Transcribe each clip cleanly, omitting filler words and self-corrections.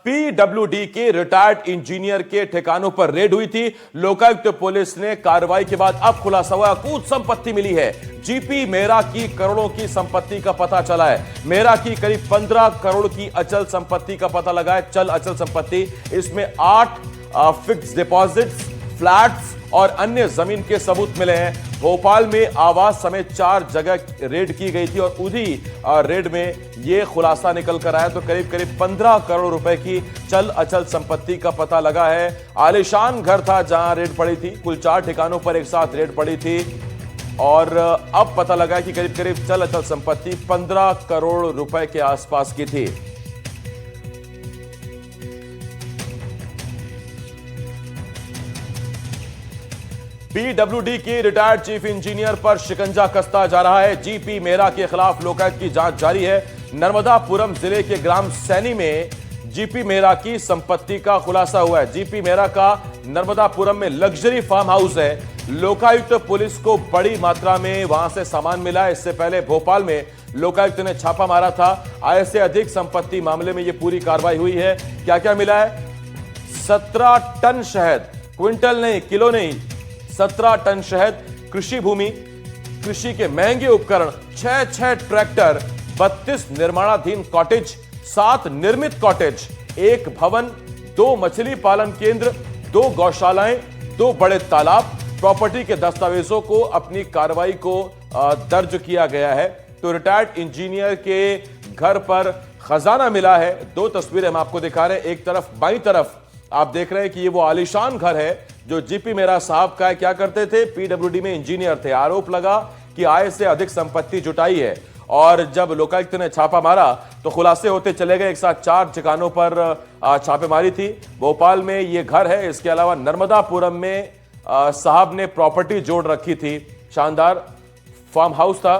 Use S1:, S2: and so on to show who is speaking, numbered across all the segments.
S1: PWD के retired engineer के ठिकानों पर रेड हुई थी। लोकायुक्त पुलिस ने कार्रवाई के बाद अब खुलासा हुआ, अकूत संपत्ति मिली है। जीपी मेहरा की करोड़ों की संपत्ति का पता चला है। मेहरा की करीब 15 करोड़ की अचल संपत्ति का पता लगा है। चल अचल संपत्ति, इसमें 8 फिक्स डिपॉजिट्स, फ्लैट्स और अन्य जमीन के सबूत मिले हैं। भोपाल में आवास समेत 4 जगह रेड की गई थी और उसी रेड में यह खुलासा निकल कर आया। तो करीब करीब 15 करोड़ रुपए की चल अचल संपत्ति का पता लगा है। आलीशान घर था जहां रेड पड़ी थी। कुल 4 ठिकानों पर एक साथ रेड पड़ी थी और अब पता लगा कि करीब करीब चल अचल संपत्ति 15 करोड़ रुपए के आसपास की थी। पीडब्ल्यूडी के रिटायर्ड चीफ इंजीनियर पर शिकंजा कसता जा रहा है। जीपी मेहरा के खिलाफ लोकायुक्त की जांच जारी है। नर्मदापुरम जिले के ग्राम सैनी में जीपी मेहरा की संपत्ति का खुलासा हुआ है। जीपी मेहरा का नर्मदापुरम में लग्जरी फार्म हाउस है। लोकायुक्त पुलिस को बड़ी मात्रा में वहां से सामान मिला है। इससे पहले भोपाल में लोकायुक्त ने छापा मारा था। आय से अधिक संपत्ति मामले में यह पूरी कार्रवाई हुई है। क्या क्या मिला है? 17 टन शहद, क्विंटल नहीं, किलो नहीं, 17 टन शहद, कृषि भूमि, कृषि के महंगे उपकरण, 6 ट्रैक्टर, 32 निर्माणाधीन कॉटेज, 7 निर्मित कॉटेज, 1 भवन, 2 मछली पालन केंद्र, 2 गौशालाएं, 2 बड़े तालाब। प्रॉपर्टी के दस्तावेजों को अपनी कार्रवाई को दर्ज किया गया है। तो रिटायर्ड इंजीनियर के घर पर खजाना मिला है। 2 तस्वीरें हम आपको दिखा रहे हैं। एक तरफ बाईं तरफ आप देख रहे हैं कि ये वो आलीशान घर है जो जीपी मेहरा साहब का है। क्या करते थे? पीडब्ल्यूडी में इंजीनियर थे। आरोप लगा कि आय से अधिक संपत्ति जुटाई है और जब लोकायुक्त ने छापा मारा तो खुलासे होते चले गए। एक साथ 4 ठिकानों पर छापेमारी थी। भोपाल में यह घर है। इसके अलावा नर्मदापुरम में साहब ने प्रॉपर्टी जोड़ रखी थी। शानदार फार्म हाउस था।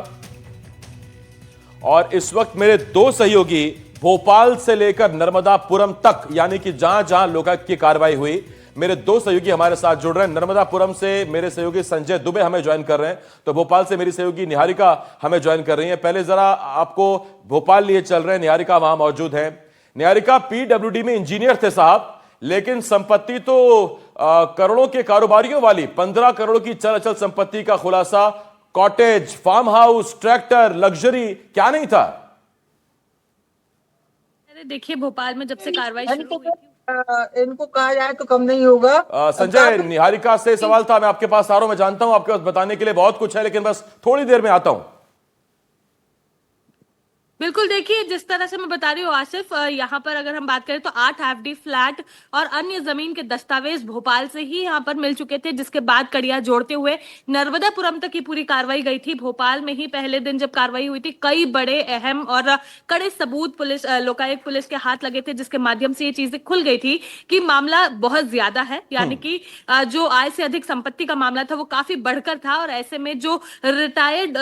S1: और इस वक्त मेरे 2 सहयोगी भोपाल से लेकर नर्मदापुरम तक, यानी कि जहां जहां लोकायुक्त की कार्रवाई हुई, मेरे 2 सहयोगी हमारे साथ जुड़ रहे हैं। नर्मदापुरम से मेरे सहयोगी संजय दुबे हमें ज्वाइन कर रहे हैं, तो भोपाल से मेरी सहयोगी निहारिका हमें ज्वाइन कर रही है। पहले जरा आपको भोपाल लिए चल रहे हैं। निहारिका वहां मौजूद है। निहारिका, पीडब्ल्यूडी में इंजीनियर थे साहब, लेकिन संपत्ति तो करोड़ों के कारोबारियों वाली, 15 करोड़ की चल अचल संपत्ति का खुलासा। Cottage, farm house, tractor, luxury, क्या नहीं था?
S2: देखिए, भोपाल में जब से कार्रवाई शुरू हुई
S3: थी, इनको कहा जाए तो कम नहीं होगा।
S1: संजय, निहारिका से सवाल था, मैं आपके पास आ रहा हूं। मैं जानता हूं आपके पास बताने के लिए बहुत कुछ है, लेकिन बस थोड़ी देर में आता हूं।
S2: बिल्कुल, देखिए जिस तरह से मैं बता रही हूँ आसिफ, यहाँ पर अगर हम बात करें तो 8 एफडी फ्लैट और अन्य जमीन के दस्तावेज भोपाल से ही यहाँ पर मिल चुके थे, जिसके बाद कड़ियां जोड़ते हुए नर्मदापुरम तक की पूरी कार्रवाई गई थी। भोपाल में ही पहले दिन जब कार्रवाई हुई थी, कई बड़े अहम और कड़े सबूत पुलिस, लोकायुक्त पुलिस के हाथ लगे थे, जिसके माध्यम से ये चीजें खुल गई थी कि मामला बहुत ज्यादा है। यानी कि जो आय से अधिक संपत्ति का मामला था वो काफी बढ़कर था और ऐसे में जो रिटायर्ड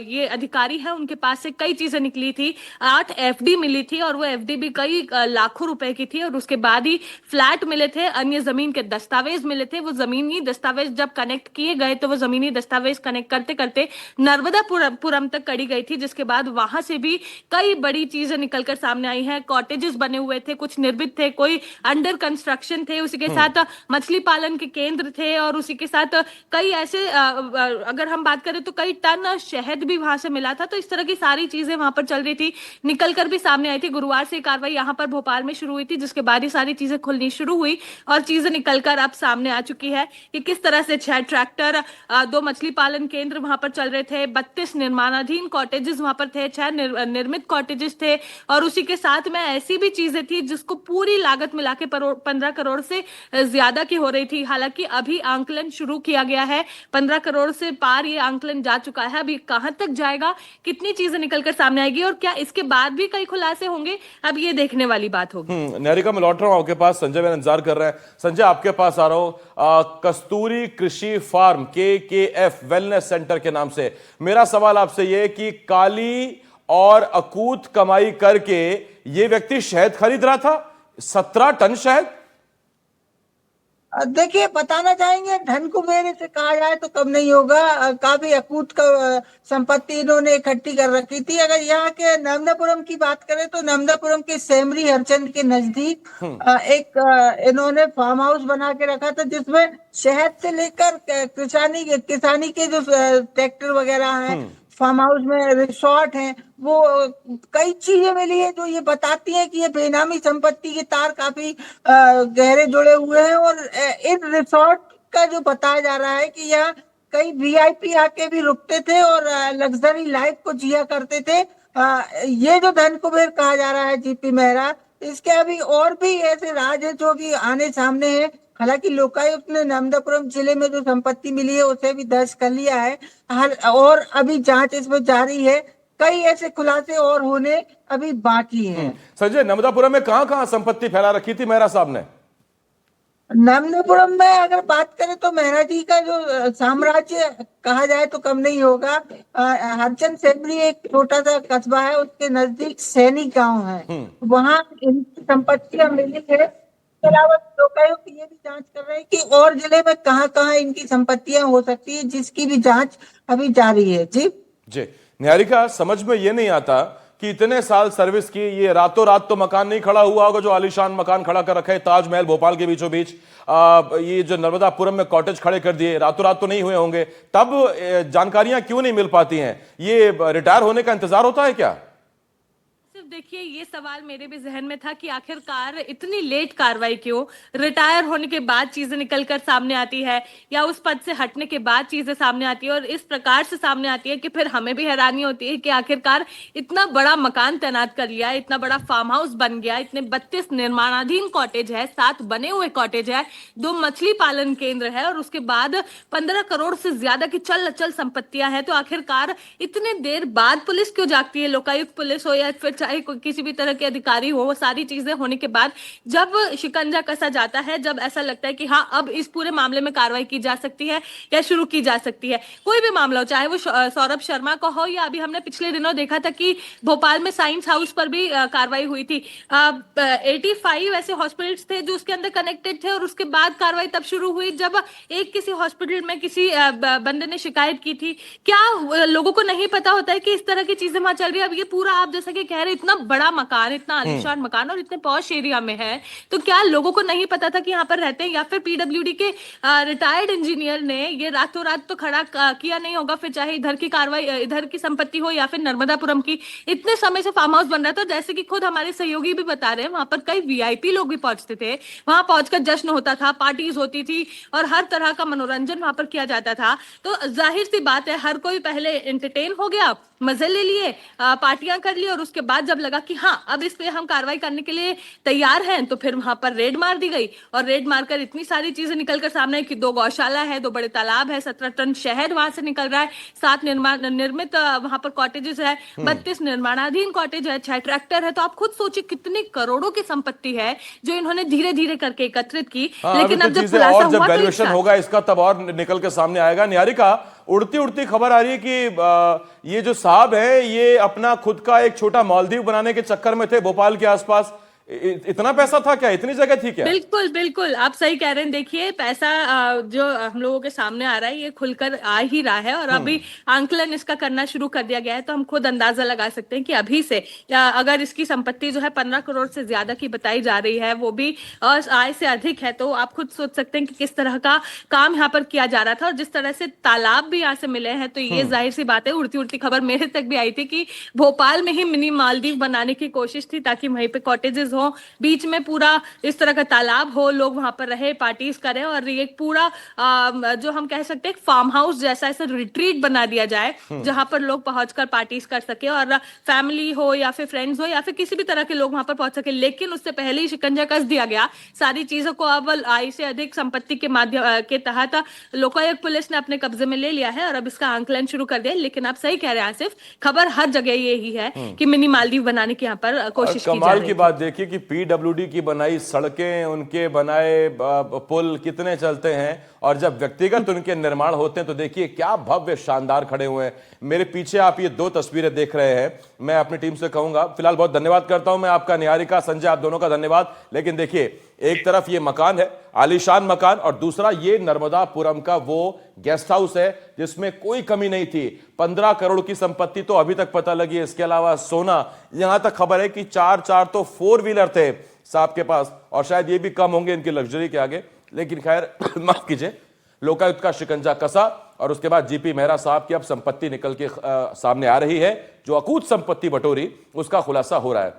S2: ये अधिकारी है उनके पास से कई चीजें निकली थी। 8 एफडी मिली थी और वो एफडी भी कई लाखों रुपए की थी। और उसके बाद ही फ्लैट मिले थे, अन्य जमीन के दस्तावेज मिले थे। वो जमीनी दस्तावेज जब कनेक्ट किए गए तो वो जमीनी दस्तावेज कनेक्ट करते करते नर्मदापुरम तक कड़ी गई थी, जिसके बाद वहां से भी कई बड़ी चीजें निकलकर सामने आई हैं। कॉटेजेस बने हुए थे, कुछ निर्मित थे, कोई अंडर कंस्ट्रक्शन थे, उसी के साथ मछली पालन के केंद्र थे और उसी के साथ कई ऐसे अगर हम बात करें तो कई टन शहद भी वहां से मिला था। तो इस तरह की सारी चीजें वहां पर चल रही थी, निकलकर भी सामने आई थी। गुरुवार से कार्रवाई यहां पर भोपाल में शुरू हुई थी, जिसके बाद ही सारी चीजें खुलनी शुरू हुई और चीजें निकलकर अब सामने आ चुकी है कि किस तरह से 6 ट्रैक्टर, 2 मछली पालन केंद्र वहां पर चल रहे थे, 32 निर्माणाधीन कॉटेजेस वहां पर थे, 6 निर्मित कॉटेजेस थे और उसी के साथ में ऐसी भी चीजें थी जिसको पूरी लागत मिला के 15 करोड़ से ज्यादा की हो रही थी। हालांकि अभी आंकलन शुरू किया गया है, 15 करोड़ से पार ये आंकलन जा चुका है। अभी कहां तक जाएगा, कितनी चीजें निकलकर सामने आएगी और क्या इसके बाद भी कई खुलासे होंगे, अब ये देखने वाली बात होगी।
S1: निहारिका, मैं लौट रहा हूं आपके पास। संजय मेरा इंतजार कर रहे हैं। संजय, आपके पास आ रहा हूं। कस्तूरी कृषि फार्म KKF वेलनेस सेंटर के नाम से मेरा सवाल आपसे यह कि काली और अकूत कमाई करके ये व्यक्ति शहद खरीद रहा था, 17 टन शहद।
S3: देखिए, बताना चाहेंगे, धन कुबेर से कहा जाए तो कम नहीं होगा। काफी अकूत का संपत्ति इन्होंने इकट्ठी कर रखी थी। अगर यहाँ के नर्मदापुरम की बात करें तो नर्मदापुरम के सेमरी हरचंद के नजदीक एक इन्होंने फार्म हाउस बना के रखा था, जिसमें शहद से लेकर किसानी के जो ट्रैक्टर वगैरह हैं, फार्म हाउस में रिसोर्ट हैं, वो कई चीजें मिली है जो ये बताती हैं कि ये बेनामी संपत्ति के तार काफी गहरे जुड़े हुए हैं। और इन रिसोर्ट का जो बताया जा रहा है कि यहाँ कई वीआईपी आके भी रुकते थे और लग्जरी लाइफ को जिया करते थे। ये जो धन कुबेर कहा जा रहा है जीपी मेहरा, इसके अभी और भी ऐसे राज है जो भी आने सामने हैं। हालांकि लोकायुक्त ने नर्मदापुरम जिले में जो संपत्ति मिली है उसे भी दर्ज कर लिया है, और अभी जांच इसमें जारी है। कई ऐसे खुलासे और होने अभी बाकी हैं।
S1: संजय, नर्मदापुरम में कहां संपत्ति फैला रखी थी मेहरा साहब ने?
S3: नर्मदापुरम में अगर बात करें तो मेहरा जी का जो साम्राज्य कहा जाए तो कम नहीं होगा। हरचंद सेमरी एक छोटा सा कस्बा है, उसके नजदीक सैनी गांव है, वहां इनकी संपत्तियां मिली है। इसके अलावा लोकायुक्त ये भी जांच कर रहे हैं कि और जिले में कहां कहां इनकी संपत्तियां हो सकती है, जिसकी भी जांच अभी जारी है। जी
S1: निहारिका, समझ में ये नहीं आता कि इतने साल सर्विस की, ये रातों रात तो मकान नहीं खड़ा हुआ होगा जो आलीशान मकान खड़ा कर रखा है ताजमहल भोपाल के बीचों बीच। ये जो नर्मदापुरम में कॉटेज खड़े कर दिए, रातों रात तो नहीं हुए होंगे। तब जानकारियां क्यों नहीं मिल पाती हैं? ये रिटायर होने का इंतजार होता है क्या?
S2: सिर्फ देखिए, ये सवाल मेरे भी जहन में था कि आखिरकार इतनी लेट कार्रवाई क्यों? रिटायर होने के बाद चीजें निकलकर सामने आती है या उस पद से हटने के बाद चीजें सामने आती है और इस प्रकार से सामने आती है कि फिर हमें भी हैरानी होती है कि आखिरकार इतना बड़ा मकान तैनात कर लिया, इतना बड़ा फार्म हाउस बन गया, इतने 32 निर्माणाधीन कॉटेज है, 7 बने हुए कॉटेज है, 2 मछली पालन केंद्र है और उसके बाद 15 करोड़ से ज्यादा की चल अचल संपत्तियां हैं। तो आखिरकार इतने देर बाद पुलिस क्यों जागती है? लोकायुक्त पुलिस हो या फिर चाहे किसी भी तरह के अधिकारी हो, वो सारी चीजें होने के बाद जब शिकंजा कसा जाता है, जब ऐसा लगता है कि हाँ अब इस पूरे मामले में कार्रवाई की जा सकती है या शुरू की जा सकती है, कोई भी मामला हो, चाहे वो सौरभ शर्मा का हो या अभी हमने पिछले दिनों देखा था कि भोपाल में साइंस हाउस पर भी कार्रवाई हुई थी। 85 ऐसे हॉस्पिटल्स थे जो उसके अंदर कनेक्टेड थे और उसके बाद कार्रवाई तब शुरू हुई जब एक किसी हॉस्पिटल में किसी बंदे ने शिकायत की थी। क्या लोगों को नहीं पता होता है कि इस तरह की चीजें वहां चल रही है? अब ये पूरा आप जैसा कि कह रहे, इतना बड़ा मकान, इतना आलीशान मकान और इतने पॉश एरिया में है, तो क्या लोगों को नहीं पता था कि यहाँ पर रहते हैं? या फिर पीडब्ल्यूडी के रिटायर्ड इंजीनियर ने ये रातों रात तो खड़ा किया नहीं होगा, फिर चाहे इधर की कार्रवाई, इधर की संपत्ति हो या फिर नर्मदापुरम की। इतने समय से फार्म हाउस बन रहा था, जैसे कि खुद हमारे सहयोगी भी बता रहे हैं, वहां पर कई वीआईपी लोग भी पहुंचते थे, वहां पहुंचकर जश्न होता था, पार्टीज होती थी और हर तरह का मनोरंजन वहां पर किया जाता था। तो जाहिर सी बात है, हर कोई पहले एंटरटेन हो गया, मजे ले लिए, पार्टियां कर ली और उसके बाद जब लगा कि हाँ अब इस पे हम कार्रवाई करने के लिए तैयार हैं, तो फिर वहां पर रेड मार दी गई और रेड मारकर इतनी सारी चीजें निकलकर सामने आई कि 2 गौशाला है, 2 बड़े तालाब है, 17 टन शहद वहां से निकल रहा है, 7 निर्मित वहां पर कॉटेजेस है, 32 निर्माणाधीन कॉटेज है, 6 ट्रैक्टर है। तो आप खुद सोचिए कितनी करोड़ों की संपत्ति है जो इन्होंने धीरे धीरे करके एकत्रित की। लेकिन अब जब खुलासा हुआ,
S1: वैल्यूएशन होगा इसका तब और निकल के सामने आएगा। निहारिका, उड़ती उड़ती खबर आ रही है कि ये जो साहब है ये अपना खुद का एक छोटा मालदीव बनाने के चक्कर में थे भोपाल के आसपास। इतना पैसा था क्या? इतनी जगह थी क्या?
S2: बिल्कुल बिल्कुल, आप सही कह रहे हैं। देखिए, पैसा जो हम लोगों के सामने आ रहा है, ये खुलकर आ ही रहा है और अभी आंकलन इसका करना शुरू कर दिया गया है। तो हम खुद अंदाजा लगा सकते हैं कि अभी से अगर इसकी संपत्ति जो है 15 करोड़ से ज्यादा की बताई जा रही है, वो भी आय से अधिक है, तो आप खुद सोच सकते हैं कि किस तरह का काम यहाँ पर किया जा रहा था। और जिस तरह से तालाब भी यहाँ से मिले हैं, तो ये जाहिर सी बात है, उड़ती उड़ती खबर मेरे तक भी आई थी कि भोपाल में ही मिनी मालदीव बनाने की कोशिश थी ताकि वहीं पे कॉटेजेस हो, बीच में पूरा इस तरह का तालाब हो, लोग वहां पर रहे, पार्टीज करें और ये पूरा जो हम कह सकते हैं फार्म हाउस जैसा ऐसा रिट्रीट बना दिया जाए जहां पर लोग पहुंचकर पार्टीज कर सके और फैमिली हो या फिर फ्रेंड्स हो या फिर किसी भी तरह के लोग वहां पर पहुंच सके। लेकिन उससे पहले ही शिकंजा कस दिया गया सारी चीजों को। अब आय से अधिक संपत्ति के माध्यम के तहत लोकायुक्त पुलिस ने अपने कब्जे में ले लिया है और अब इसका आंकलन शुरू कर दिया। लेकिन आप सही कह रहे हैं आसिफ, खबर हर जगह यही है कि मिनी मालदीव बनाने की यहाँ पर कोशिश की जा रही है।
S1: कमाल की बात देखिए कि पीडब्ल्यूडी की बनाई सड़कें, उनके बनाए पुल कितने चलते हैं और जब व्यक्तिगत उनके निर्माण होते हैं तो देखिए क्या भव्य शानदार खड़े हुए हैं। मेरे पीछे आप ये 2 तस्वीरें देख रहे हैं। मैं अपनी टीम से कहूंगा, फिलहाल बहुत धन्यवाद करता हूं मैं आपका, निहारिका, संजय, आप दोनों का धन्यवाद। लेकिन देखिए एक तरफ ये मकान है, आलीशान मकान, और दूसरा ये नर्मदापुरम का वो गेस्ट हाउस है जिसमें कोई कमी नहीं थी। 15 करोड़ की संपत्ति तो अभी तक पता लगी है। इसके अलावा सोना, यहां तक खबर है कि 4 तो 4 व्हीलर थे साहब के पास, और शायद ये भी कम होंगे इनकी लग्जरी के आगे। लेकिन खैर माफ कीजिए, लोकायुक्त का शिकंजा कसा और उसके बाद जीपी मेहरा साहब की अब संपत्ति निकल के सामने आ रही है। जो अकूत संपत्ति बटोरी उसका खुलासा हो रहा है।